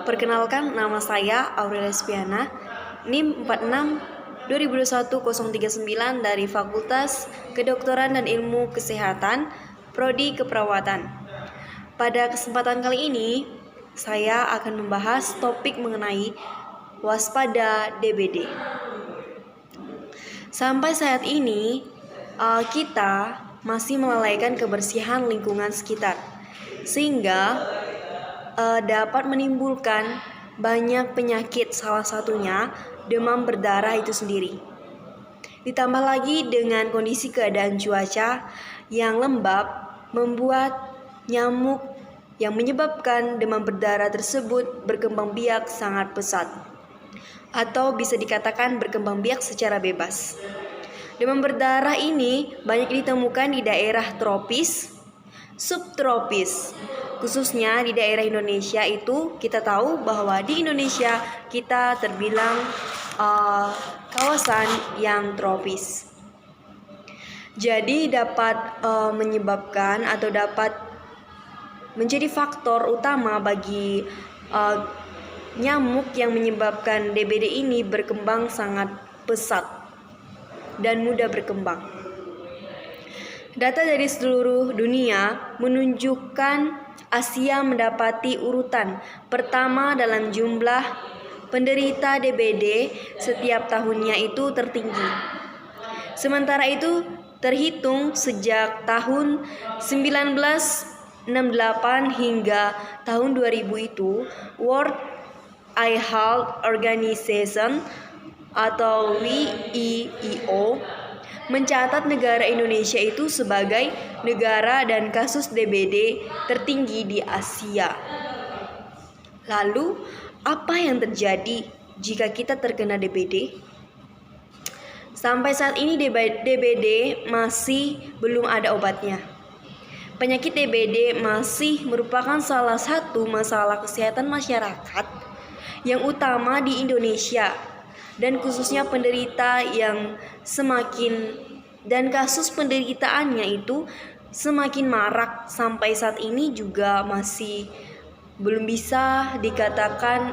Perkenalkan, nama saya Aurelia Spiana, NIM 46 2021 039 dari Fakultas Kedokteran dan Ilmu Kesehatan, Prodi Keperawatan. Pada kesempatan kali ini, saya akan membahas topik mengenai waspada DBD. Sampai saat ini, kita masih melalaikan kebersihan lingkungan sekitar, sehingga dapat menimbulkan banyak penyakit, salah satunya demam berdarah itu sendiri. Ditambah lagi dengan kondisi keadaan cuaca yang lembab, membuat nyamuk yang menyebabkan demam berdarah tersebut berkembang biak sangat pesat, atau bisa dikatakan berkembang biak secara bebas. Demam berdarah ini banyak ditemukan di daerah tropis, subtropis. Khususnya di daerah Indonesia itu kita tahu bahwa di Indonesia kita terbilang kawasan yang tropis. Jadi dapat menyebabkan atau dapat menjadi faktor utama bagi nyamuk yang menyebabkan DBD ini berkembang sangat pesat dan mudah berkembang. Data dari seluruh dunia menunjukkan Asia mendapati urutan pertama dalam jumlah penderita DBD setiap tahunnya itu tertinggi. Sementara itu, terhitung sejak tahun 1968 hingga tahun 2000 itu, World Eye Health Organization atau WEEO mencatat negara Indonesia itu sebagai negara dan kasus DBD tertinggi di Asia. Lalu, apa yang terjadi jika kita terkena DBD? Sampai saat ini DBD masih belum ada obatnya. Penyakit DBD masih merupakan salah satu masalah kesehatan masyarakat yang utama di Indonesia, dan khususnya penderita yang dan kasus penderitaannya itu semakin marak. Sampai saat ini juga masih belum bisa dikatakan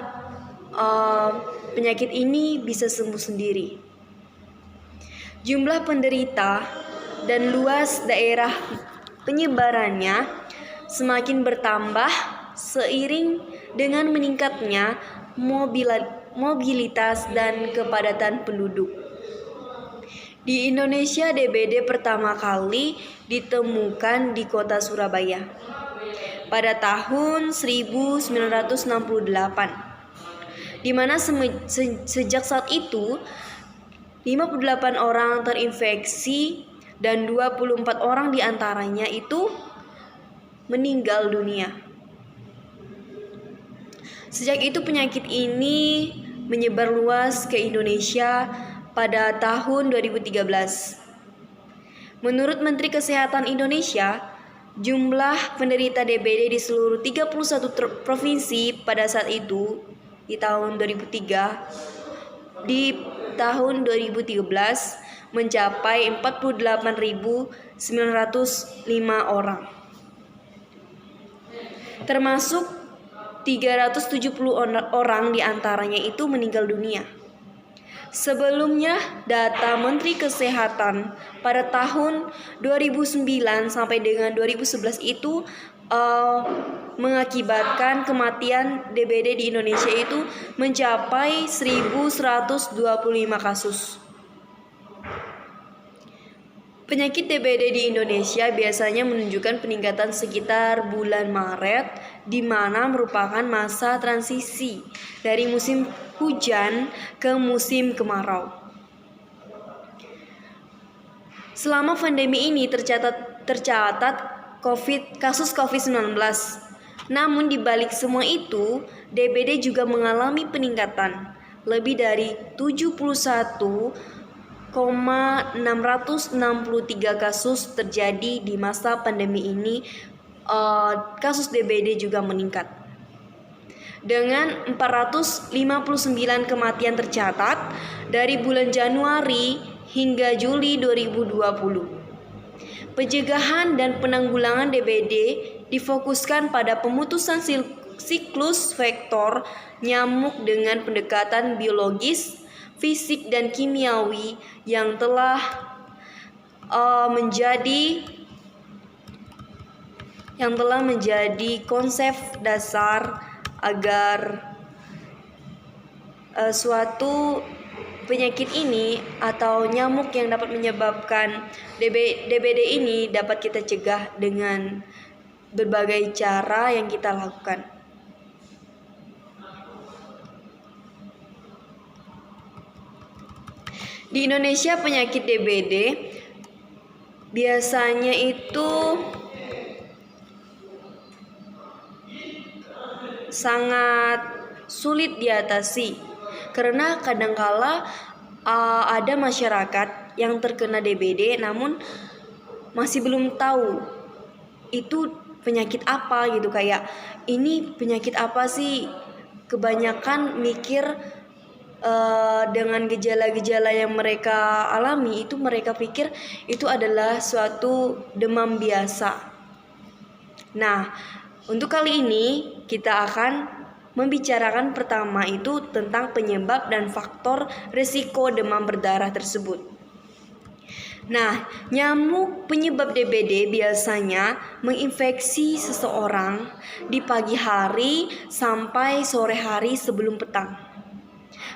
penyakit ini bisa sembuh sendiri. Jumlah penderita dan luas daerah penyebarannya semakin bertambah seiring dengan meningkatnya mobilitas dan kepadatan penduduk. Di Indonesia, DBD pertama kali ditemukan di kota Surabaya pada tahun 1968, di mana sejak saat itu 58 orang terinfeksi dan 24 orang diantaranya itu meninggal dunia. Sejak itu penyakit ini menyebar luas ke Indonesia pada tahun 2013. Menurut Menteri Kesehatan Indonesia, jumlah penderita DBD di seluruh 31 provinsi pada saat itu di tahun 2003 tahun 2013 mencapai 48.905 orang. Termasuk 370 orang diantaranya itu meninggal dunia. Sebelumnya, data Menteri Kesehatan pada tahun 2009 sampai dengan 2011 itu mengakibatkan kematian DBD di Indonesia itu mencapai 1.125 kasus. Penyakit DBD di Indonesia biasanya menunjukkan peningkatan sekitar bulan Maret, di mana merupakan masa transisi dari musim hujan ke musim kemarau. Selama pandemi ini tercatat kasus COVID-19. Namun di balik semua itu, DBD juga mengalami peningkatan. Lebih dari 71,663 kasus terjadi di masa pandemi ini. Kasus DBD juga meningkat dengan 459 kematian tercatat dari bulan Januari hingga Juli 2020. Pencegahan dan penanggulangan DBD difokuskan pada pemutusan siklus vektor nyamuk dengan pendekatan biologis, fisik dan kimiawi yang telah menjadi konsep dasar agar suatu penyakit ini atau nyamuk yang dapat menyebabkan DBD ini dapat kita cegah dengan berbagai cara yang kita lakukan. Di Indonesia penyakit DBD biasanya itu sangat sulit diatasi karena kadangkala ada masyarakat yang terkena DBD namun masih belum tahu itu penyakit apa gitu, kayak ini penyakit apa sih, kebanyakan mikir dengan gejala-gejala yang mereka alami itu mereka pikir itu adalah suatu demam biasa. Nah, untuk kali ini kita akan membicarakan pertama itu tentang penyebab dan faktor risiko demam berdarah tersebut. Nah, nyamuk penyebab DBD biasanya menginfeksi seseorang di pagi hari sampai sore hari sebelum petang.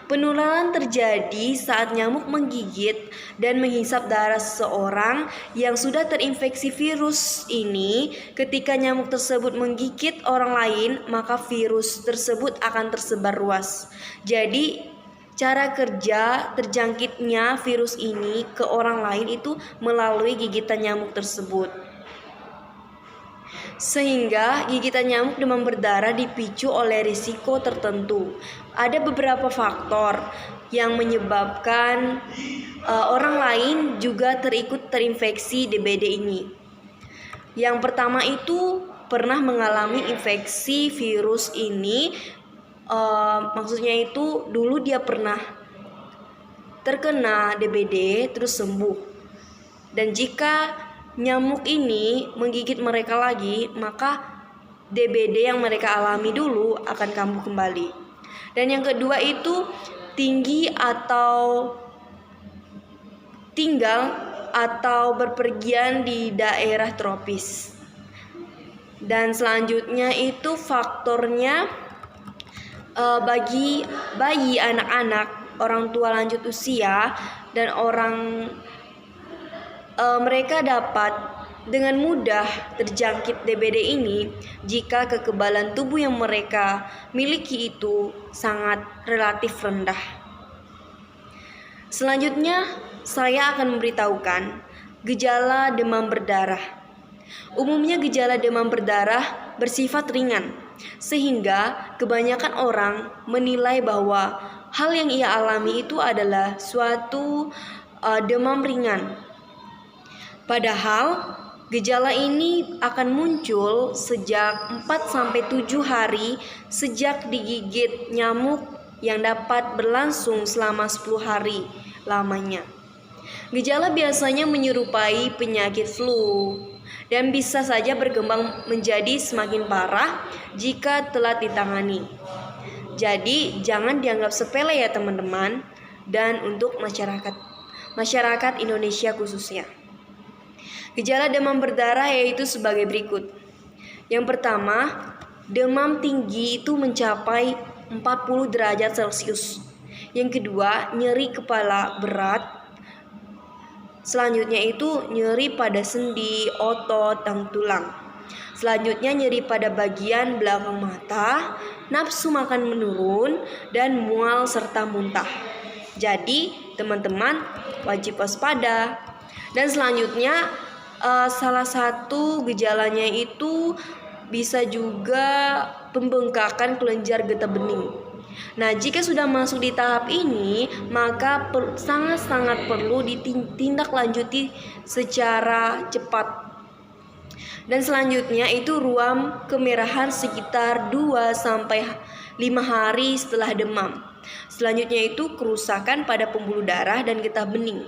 Penularan terjadi saat nyamuk menggigit dan menghisap darah seseorang yang sudah terinfeksi virus ini. Ketika nyamuk tersebut menggigit orang lain, maka virus tersebut akan tersebar luas. Jadi, cara kerja terjangkitnya virus ini ke orang lain itu melalui gigitan nyamuk tersebut. Sehingga gigitan nyamuk demam berdarah dipicu oleh risiko tertentu. Ada beberapa faktor yang menyebabkan orang lain juga terikut terinfeksi DBD ini. Yang pertama itu pernah mengalami infeksi virus ini, maksudnya itu dulu dia pernah terkena DBD terus sembuh. Dan jika nyamuk ini menggigit mereka lagi, maka DBD yang mereka alami dulu akan kambuh kembali. Dan yang kedua itu tinggal atau berpergian di daerah tropis. Dan selanjutnya itu faktornya bagi bayi, anak-anak, orang tua lanjut usia, dan mereka dapat dengan mudah terjangkit DBD ini jika kekebalan tubuh yang mereka miliki itu sangat relatif rendah. Selanjutnya, saya akan memberitahukan gejala demam berdarah. Umumnya gejala demam berdarah bersifat ringan, sehingga kebanyakan orang menilai bahwa hal yang ia alami itu adalah suatu demam ringan. Padahal gejala ini akan muncul sejak 4-7 hari sejak digigit nyamuk yang dapat berlangsung selama 10 hari lamanya. Gejala biasanya menyerupai penyakit flu dan bisa saja berkembang menjadi semakin parah jika telat ditangani. Jadi jangan dianggap sepele ya teman-teman, dan untuk masyarakat Indonesia khususnya. Gejala demam berdarah yaitu sebagai berikut. Yang pertama, demam tinggi itu mencapai 40 derajat Celcius. Yang kedua, nyeri kepala berat. Selanjutnya itu nyeri pada sendi, otot, dan tulang. Selanjutnya nyeri pada bagian belakang mata, nafsu makan menurun, dan mual serta muntah. Jadi, teman-teman wajib waspada. Dan selanjutnya salah satu gejalanya itu bisa juga pembengkakan kelenjar getah bening. Nah, jika sudah masuk di tahap ini, maka sangat-sangat perlu ditindaklanjuti secara cepat. Dan selanjutnya itu ruam kemerahan sekitar 2-5 hari setelah demam. Selanjutnya itu kerusakan pada pembuluh darah dan getah bening.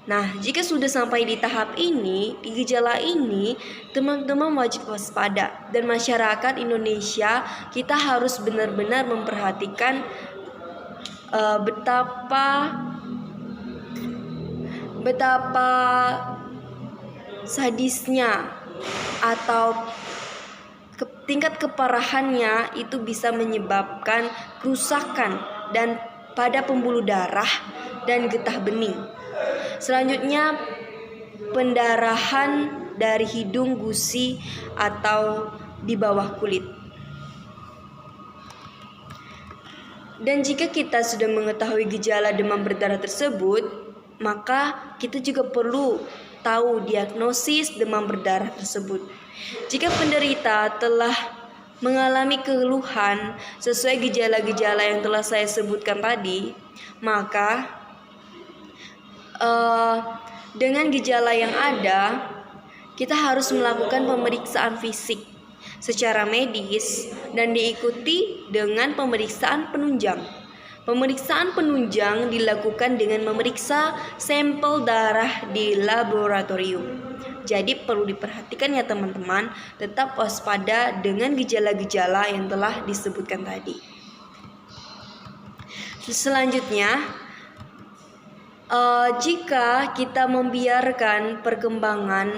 Nah, jika sudah sampai di tahap ini, di gejala ini, teman-teman wajib waspada. Dan masyarakat Indonesia, kita harus benar-benar memperhatikan betapa sadisnya atau tingkat keparahannya itu bisa menyebabkan kerusakan dan pada pembuluh darah dan getah bening. Selanjutnya, pendarahan dari hidung, gusi, atau di bawah kulit. Dan jika kita sudah mengetahui gejala demam berdarah tersebut, maka kita juga perlu tahu diagnosis demam berdarah tersebut. Jika penderita telah mengalami keluhan sesuai gejala-gejala yang telah saya sebutkan tadi, maka dengan gejala yang ada, kita harus melakukan pemeriksaan fisik secara medis dan diikuti dengan pemeriksaan penunjang. Pemeriksaan penunjang dilakukan dengan memeriksa sampel darah di laboratorium. Jadi perlu diperhatikan ya teman-teman, tetap waspada dengan gejala-gejala yang telah disebutkan tadi. Selanjutnya, jika kita membiarkan perkembangan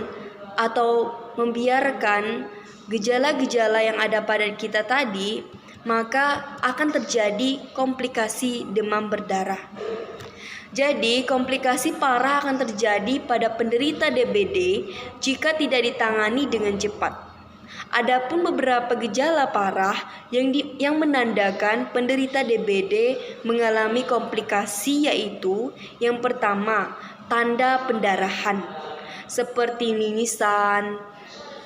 atau membiarkan gejala-gejala yang ada pada kita tadi, maka akan terjadi komplikasi demam berdarah. Jadi, komplikasi parah akan terjadi pada penderita DBD jika tidak ditangani dengan cepat. Adapun beberapa gejala parah yang menandakan penderita DBD mengalami komplikasi, yaitu yang pertama, tanda pendarahan seperti mingisan,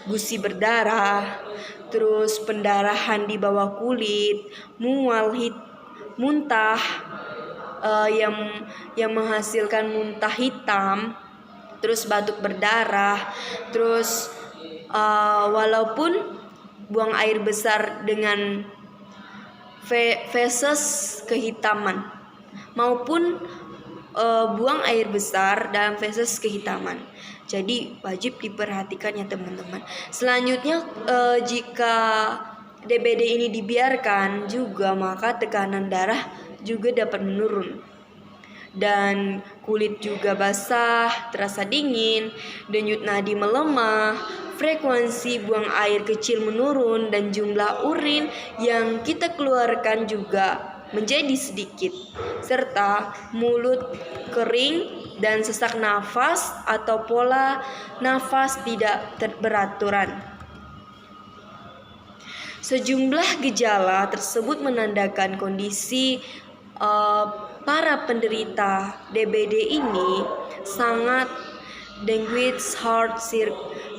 gusi berdarah, terus pendarahan di bawah kulit, mual, muntah yang menghasilkan muntah hitam, terus batuk berdarah, terus walaupun buang air besar dengan feses kehitaman maupun buang air besar dalam feses kehitaman. Jadi wajib diperhatikan ya teman-teman. Selanjutnya, jika DBD ini dibiarkan juga, maka tekanan darah juga dapat menurun. Dan kulit juga basah, terasa dingin, denyut nadi melemah, frekuensi buang air kecil menurun, dan jumlah urin yang kita keluarkan juga menjadi sedikit, serta mulut kering dan sesak nafas atau pola nafas tidak beraturan. Sejumlah gejala tersebut menandakan kondisi para penderita DBD ini sangat Dengue Heart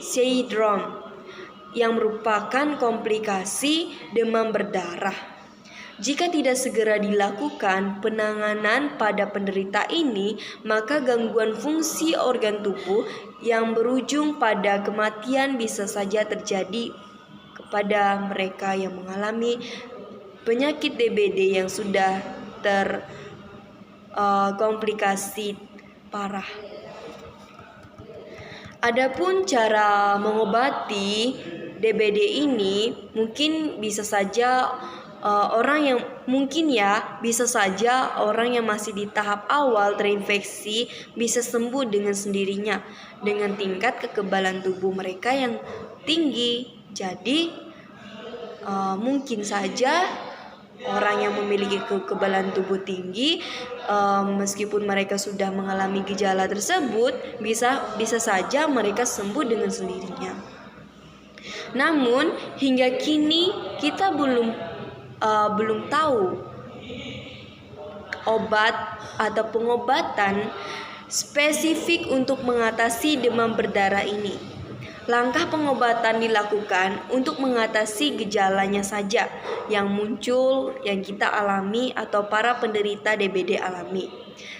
Syndrome yang merupakan komplikasi demam berdarah. Jika tidak segera dilakukan penanganan pada penderita ini, maka gangguan fungsi organ tubuh yang berujung pada kematian bisa saja terjadi kepada mereka yang mengalami penyakit DBD yang sudah terkomplikasi parah. Adapun cara mengobati DBD ini mungkin bisa saja bisa saja orang yang masih di tahap awal terinfeksi bisa sembuh dengan sendirinya dengan tingkat kekebalan tubuh mereka yang tinggi. Jadi mungkin saja orang yang memiliki kekebalan tubuh tinggi, meskipun mereka sudah mengalami gejala tersebut, bisa saja mereka sembuh dengan sendirinya. Namun hingga kini kita belum tahu obat atau pengobatan spesifik untuk mengatasi demam berdarah ini. Langkah pengobatan dilakukan untuk mengatasi gejalanya saja yang muncul, yang kita alami atau para penderita DBD alami,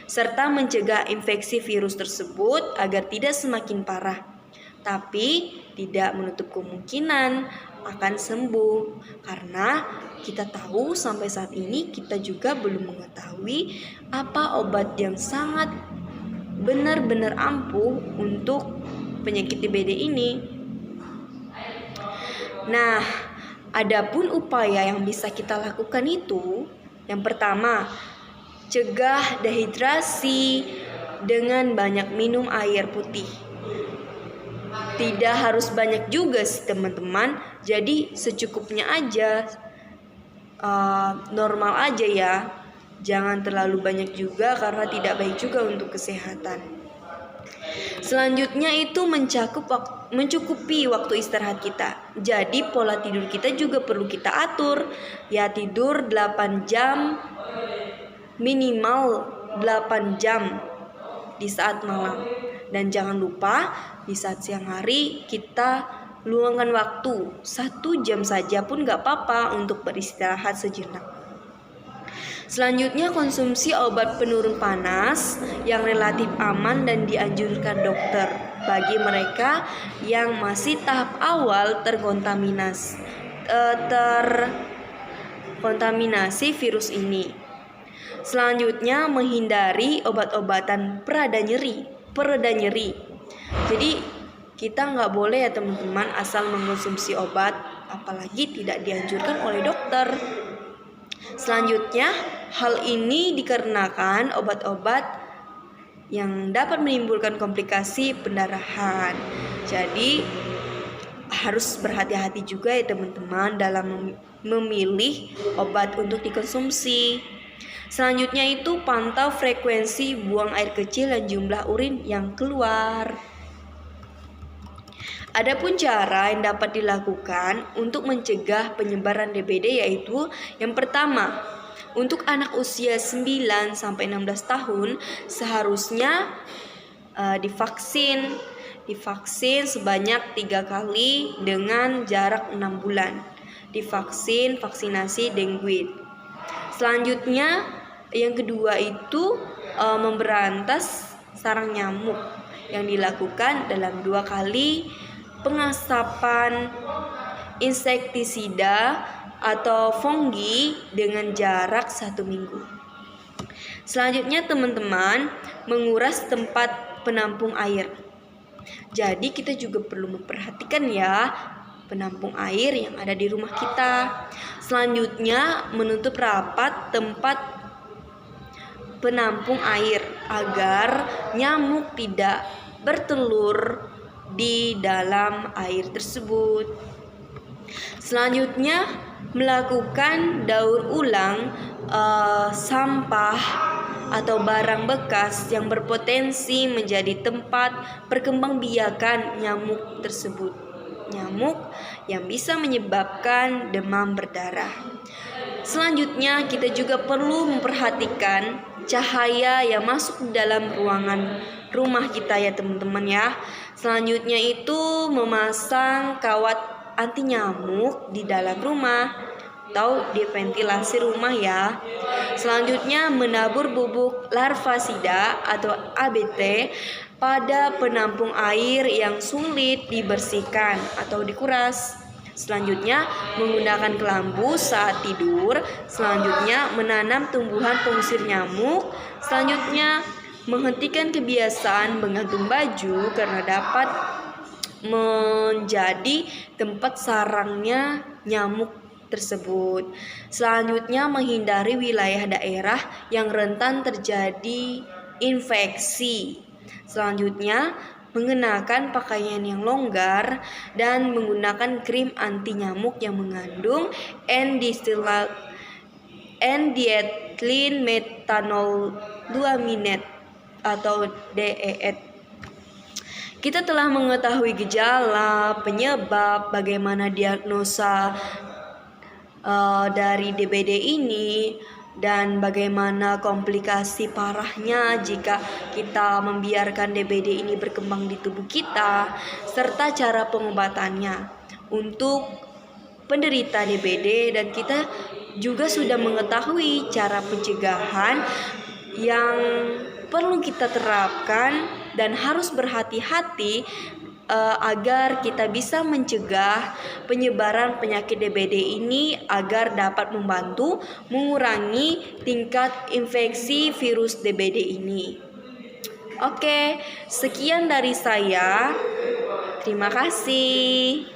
serta mencegah infeksi virus tersebut agar tidak semakin parah. Tapi tidak menutup kemungkinan akan sembuh, karena kita tahu sampai saat ini kita juga belum mengetahui apa obat yang sangat benar-benar ampuh untuk penyakit DBD ini. Nah, adapun upaya yang bisa kita lakukan itu, yang pertama, cegah dehidrasi dengan banyak minum air putih. Tidak harus banyak juga sih teman-teman, jadi secukupnya aja, normal aja ya. Jangan terlalu banyak juga karena tidak baik juga untuk kesehatan. Selanjutnya itu mencukupi waktu istirahat kita. Jadi pola tidur kita juga perlu kita atur. Ya, tidur 8 jam, minimal 8 jam di saat malam. Dan jangan lupa di saat siang hari kita luangkan waktu 1 jam saja pun gak apa-apa untuk beristirahat sejenak. Selanjutnya, konsumsi obat penurun panas yang relatif aman dan dianjurkan dokter bagi mereka yang masih tahap awal terkontaminasi virus ini. Selanjutnya, menghindari obat-obatan pereda nyeri. Jadi kita nggak boleh ya teman-teman asal mengkonsumsi obat, apalagi tidak dianjurkan oleh dokter. Selanjutnya, hal ini dikarenakan obat-obat yang dapat menimbulkan komplikasi pendarahan. Jadi harus berhati-hati juga ya teman-teman dalam memilih obat untuk dikonsumsi. Selanjutnya itu pantau frekuensi buang air kecil dan jumlah urin yang keluar. Adapun cara yang dapat dilakukan untuk mencegah penyebaran DBD yaitu yang pertama, untuk anak usia 9-16 tahun seharusnya divaksin sebanyak 3 kali dengan jarak 6 bulan. Vaksinasi dengue. Selanjutnya yang kedua itu memberantas sarang nyamuk yang dilakukan dalam 2 kali pengasapan insektisida atau fungi dengan jarak 1 minggu. Selanjutnya teman-teman, menguras tempat penampung air. Jadi kita juga perlu memperhatikan ya penampung air yang ada di rumah kita. Selanjutnya, menutup rapat tempat penampung air agar nyamuk tidak bertelur di dalam air tersebut. Selanjutnya, melakukan daur ulang sampah atau barang bekas yang berpotensi menjadi tempat perkembangbiakan nyamuk tersebut. Nyamuk yang bisa menyebabkan demam berdarah. Selanjutnya, kita juga perlu memperhatikan cahaya yang masuk ke dalam ruangan rumah kita ya teman-teman ya. Selanjutnya itu memasang kawat anti nyamuk di dalam rumah atau di ventilasi rumah ya. Selanjutnya, menabur bubuk larvasida atau ABT pada penampung air yang sulit dibersihkan atau dikuras. Selanjutnya, menggunakan kelambu saat tidur. Selanjutnya, menanam tumbuhan pengusir nyamuk. Selanjutnya, menghentikan kebiasaan menggantung baju karena dapat menjadi tempat sarangnya nyamuk tersebut. Selanjutnya, menghindari wilayah daerah yang rentan terjadi infeksi. Selanjutnya, mengenakan pakaian yang longgar dan menggunakan krim anti nyamuk yang mengandung N-diethylene methanol duaminate atau DEET. Kita telah mengetahui gejala, penyebab, bagaimana diagnosa dari DBD ini, dan bagaimana komplikasi parahnya jika kita membiarkan DBD ini berkembang di tubuh kita, serta cara pengobatannya untuk penderita DBD. Dan kita juga sudah mengetahui cara pencegahan yang perlu kita terapkan dan harus berhati-hati agar kita bisa mencegah penyebaran penyakit DBD ini agar dapat membantu mengurangi tingkat infeksi virus DBD ini. Oke, sekian dari saya. Terima kasih.